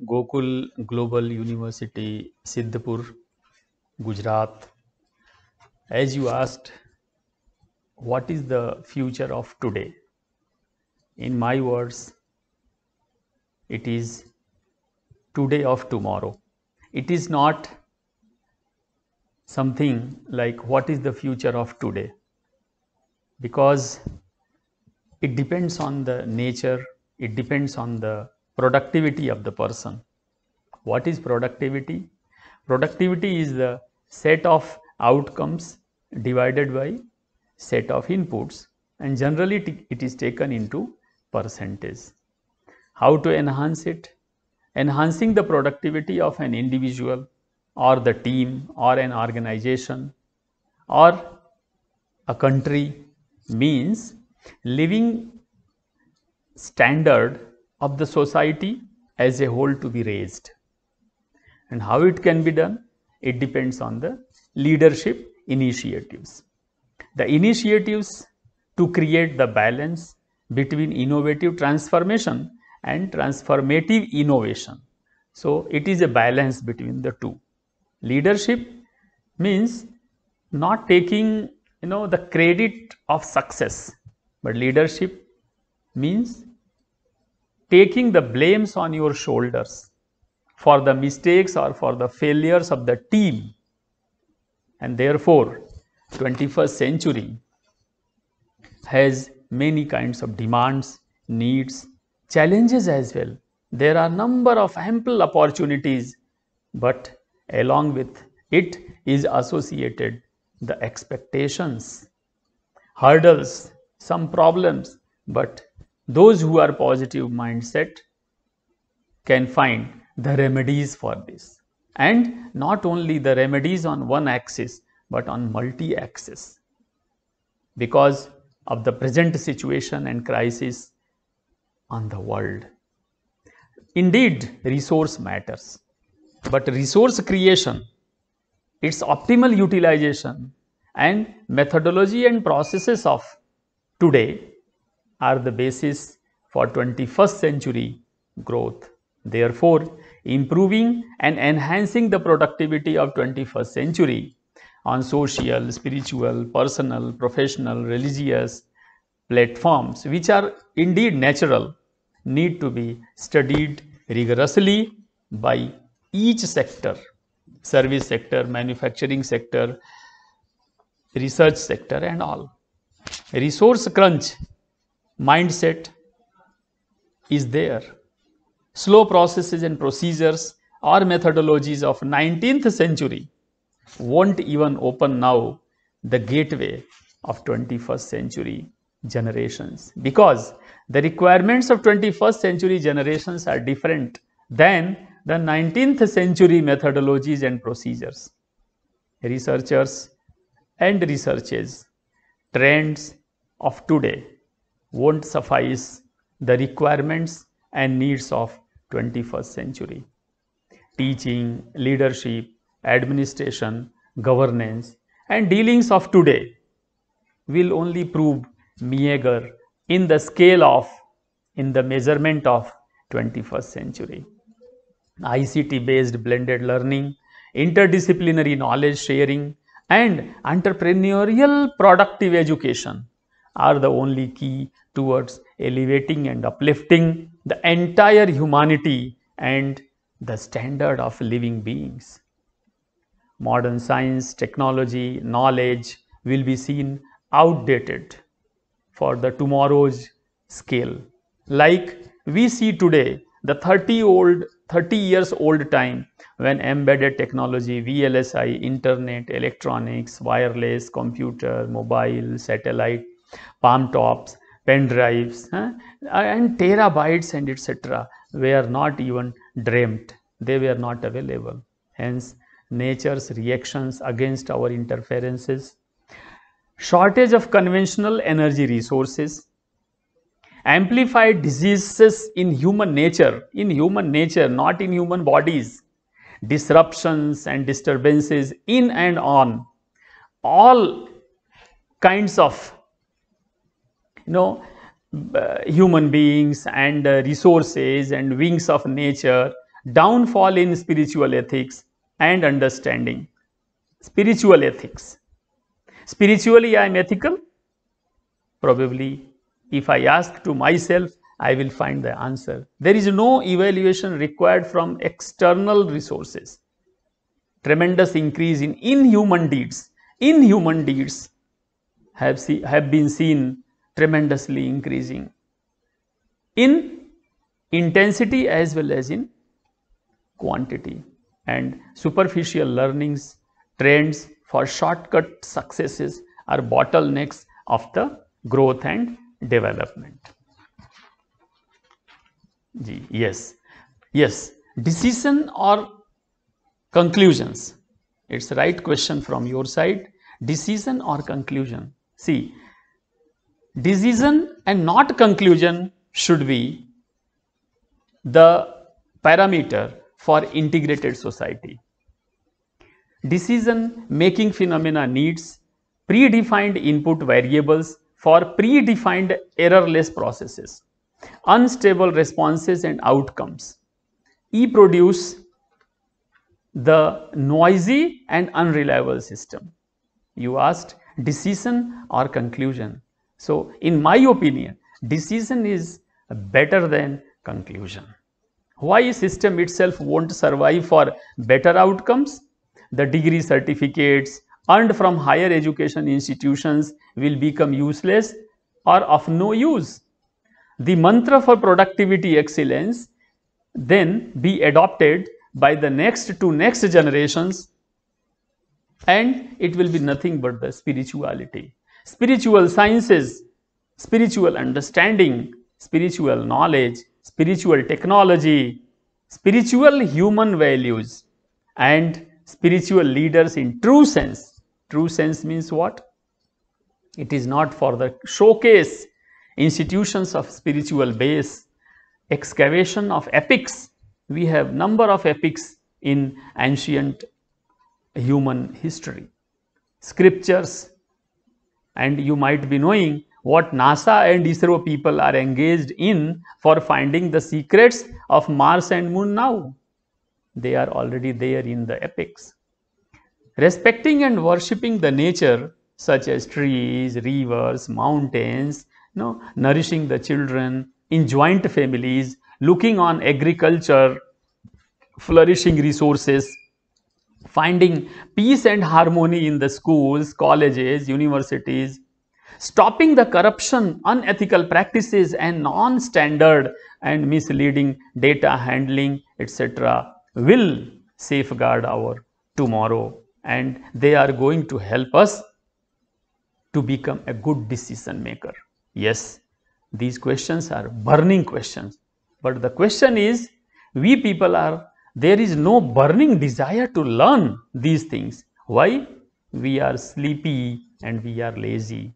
Gokul Global University, Siddhpur, Gujarat. As you asked, what is the future of today? In my words, it is today of tomorrow. It is not something like what is the future of today, because it depends on the nature, it depends on the productivity of the person. What is productivity? Productivity is the set of outcomes divided by set of inputs, and generally it is taken into percentage. How to enhance it? Enhancing the productivity of an individual or the team or an organization or a country means living standard of the society as a whole to be raised. And how it can be done? It depends on the leadership initiatives. The initiatives to create the balance between innovative transformation and transformative innovation. So it is a balance between the two. Leadership means not taking the credit of success, but leadership means taking the blames on your shoulders for the mistakes or for the failures of the team. And therefore 21st century has many kinds of demands, needs, challenges as well. There are number of ample opportunities, but along with it is associated the expectations, hurdles, some problems, but those who are positive mindset can find the remedies for this. And not only the remedies on one axis, but on multi-axis, because of the present situation and crisis on the world. Indeed, resource matters, but resource creation, its optimal utilization and methodology and processes of today are the basis for 21st century growth. Therefore, improving and enhancing the productivity of 21st century on social, spiritual, personal, professional, religious platforms, which are indeed natural, need to be studied rigorously by each sector: service sector, manufacturing sector, research sector and all. Resource crunch mindset is there. Slow processes and procedures or methodologies of 19th century won't even open now the gateway of 21st century generations, because the requirements of 21st century generations are different than the 19th century methodologies and procedures. Researchers and researches, trends of today won't suffice the requirements and needs of 21st century. Teaching, leadership, administration, governance and dealings of today will only prove meager in the scale of, in the measurement of 21st century. ICT based blended learning, interdisciplinary knowledge sharing and entrepreneurial productive education are the only key towards elevating and uplifting the entire humanity and the standard of living beings. Modern science, technology, knowledge will be seen outdated for the tomorrow's scale. Like we see today, the 30 years old time when embedded technology, VLSI, internet, electronics, wireless, computer, mobile, satellite, palm tops, pen drives and terabytes and etc. were not even dreamt. They were not available. Hence, nature's reactions against our interferences, shortage of conventional energy resources, amplified diseases in human nature, not in human bodies, disruptions and disturbances in and on all kinds of human beings and resources and wings of nature downfall in spiritual ethics and understanding. Spiritual ethics. Spiritually, I am ethical. Probably, if I ask to myself, I will find the answer. There is no evaluation required from external resources. Tremendous increase in inhuman deeds. Inhuman deeds have been seen tremendously increasing in intensity as well as in quantity, and superficial learnings, trends for shortcut successes are bottlenecks of the growth and development. Yes, decision or conclusions? It's the right question from your side. Decision or conclusion? See, decision and not conclusion should be the parameter for integrated society. Decision making phenomena needs predefined input variables for predefined errorless processes. Unstable responses and outcomes produce the noisy and unreliable system. You asked decision or conclusion. So, in my opinion, decision is better than conclusion. Why system itself won't survive for better outcomes? The degree certificates earned from higher education institutions will become useless or of no use. The mantra for productivity excellence then be adopted by the next generations, and it will be nothing but the spirituality, spiritual sciences, spiritual understanding, spiritual knowledge, spiritual technology, spiritual human values, and spiritual leaders in true sense. True sense means what? It is not for the showcase. Institutions of spiritual base, excavation of epics. We have number of epics in ancient human history, scriptures, and you might be knowing what NASA and ISRO people are engaged in for finding the secrets of Mars and Moon now. They are already there in the epics. Respecting and worshipping the nature such as trees, rivers, mountains, nourishing the children in joint families, looking on agriculture, flourishing resources, finding peace and harmony in the schools, colleges, universities, stopping the corruption, unethical practices and non-standard and misleading data handling, etc. will safeguard our tomorrow, and they are going to help us to become a good decision maker. Yes, these questions are burning questions, but the question is, we people there is no burning desire to learn these things. Why? We are sleepy and we are lazy.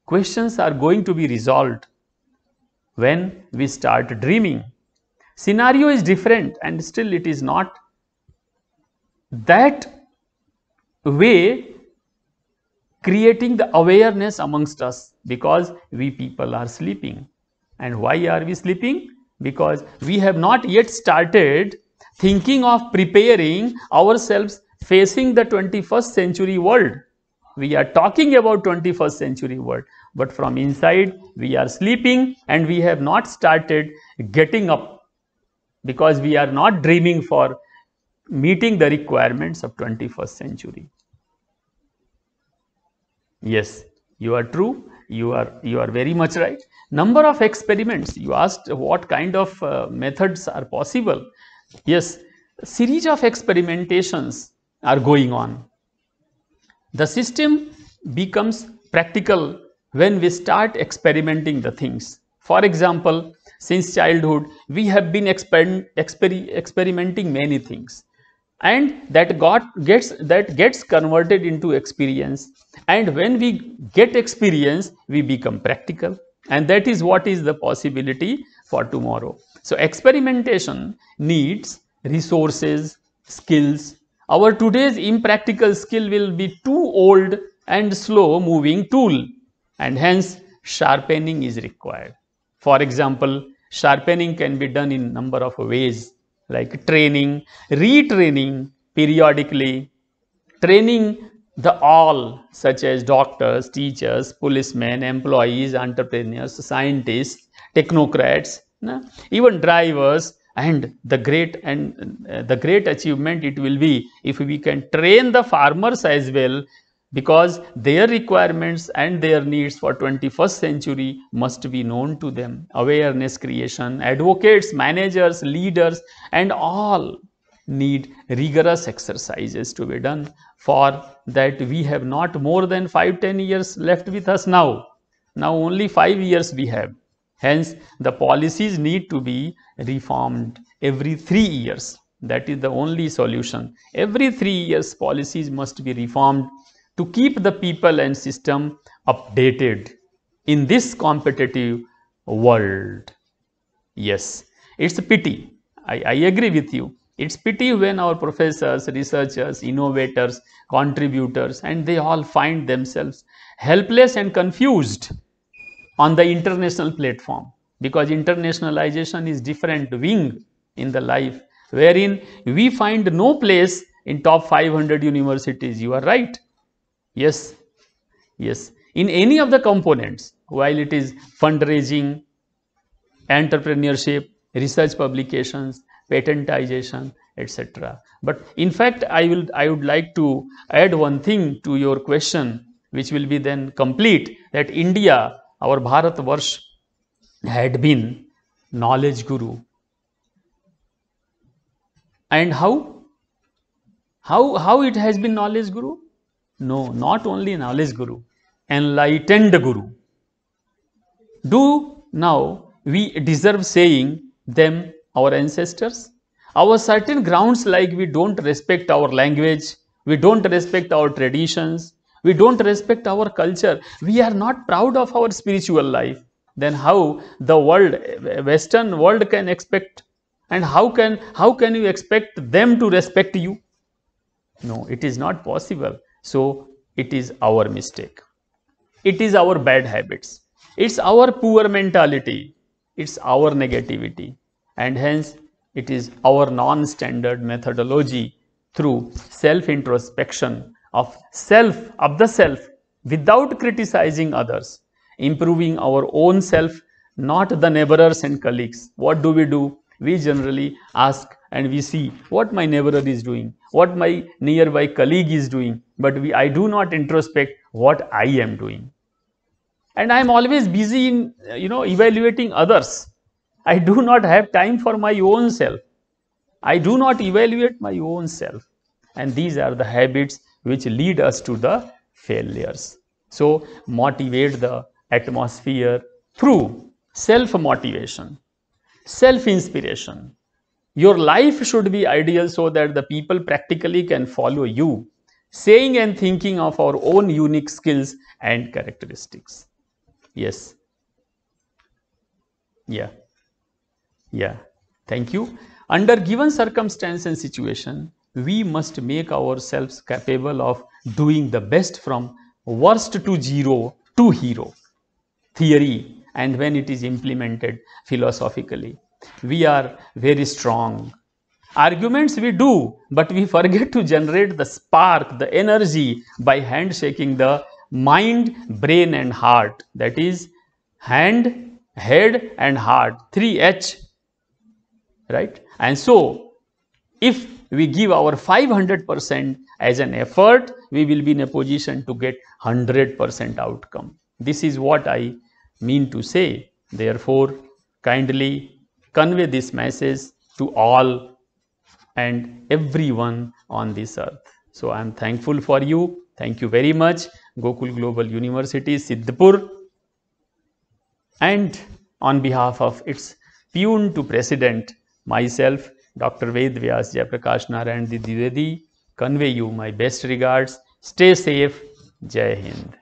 Questions are going to be resolved when we start dreaming. Scenario is different, and still it is not that way creating the awareness amongst us, because we people are sleeping. And why are we sleeping? Because we have not yet started thinking of preparing ourselves facing the 21st century world. We are talking about 21st century world, but from inside we are sleeping and we have not started getting up, because we are not dreaming for meeting the requirements of 21st century. Yes, you are true. You are very much right. Number of experiments. You asked what kind of methods are possible. Yes, series of experimentations are going on. The system becomes practical when we start experimenting the things. For example, since childhood, we have been experimenting many things, and that gets converted into experience, and when we get experience, we become practical, and that is what is the possibility for tomorrow. So experimentation needs resources, skills. Our today's impractical skill will be too old and slow moving tool, and hence sharpening is required. For example, sharpening can be done in number of ways. like training, retraining periodically, training the all such as doctors, teachers, policemen, employees, entrepreneurs, scientists, technocrats, even drivers, and the great achievement it will be if we can train the farmers as well, because their requirements and their needs for 21st century must be known to them. Awareness creation, advocates, managers, leaders, and all need rigorous exercises to be done. For that we have not more than 5-10 years left with us now. Now only 5 years we have. Hence the policies need to be reformed every 3 years. That is the only solution. Every 3 years policies must be reformed to keep the people and system updated in this competitive world. Yes, it's a pity. I agree with you. It's pity when our professors, researchers, innovators, contributors, and they all find themselves helpless and confused on the international platform, because internationalization is different wing in the life, wherein we find no place in top 500 universities. You are right. Yes, yes. In any of the components, while it is fundraising, entrepreneurship, research publications, patentization, etc. But in fact, I would like to add one thing to your question, which will be then complete, that India, our Bharatvarsh, had been knowledge guru. And how it has been knowledge guru? No, not only knowledge guru, enlightened guru. Do now we deserve saying them our ancestors? Our certain grounds, like we don't respect our language, we don't respect our traditions, we don't respect our culture, we are not proud of our spiritual life, then how the world, Western world, can expect, and how can you expect them to respect you? No, it is not possible. So it is our mistake. It is our bad habits. It's our poor mentality. It's our negativity. And hence, it is our non-standard methodology through self-introspection of the self, without criticizing others, improving our own self, not the neighbors and colleagues. What do? We generally ask and we see what my neighbor is doing, what my nearby colleague is doing, but I do not introspect what I am doing. And I am always busy in evaluating others. I do not have time for my own self. I do not evaluate my own self. And these are the habits which lead us to the failures. So motivate the atmosphere through self-motivation, self-inspiration. Your life should be ideal so that the people practically can follow you, saying and thinking of our own unique skills and characteristics. Yes. Yeah. Thank you. Under given circumstance and situation, we must make ourselves capable of doing the best from worst to zero to hero theory, and when it is implemented philosophically, we are very strong. Arguments we do, but we forget to generate the spark, the energy, by handshaking the mind, brain and heart. That is hand, head and heart, 3H, right? And so if we give our 500% as an effort, we will be in a position to get 100% outcome. This is what I mean to say. Therefore, kindly convey this message to all and everyone on this earth. So I am thankful for you. Thank you very much. Gokul Global University, Siddhpur. And on behalf of its Pune to President, myself, Dr. Ved Vyas Jayaprakash Narayan Dwivedi, convey you my best regards. Stay safe. Jai Hind.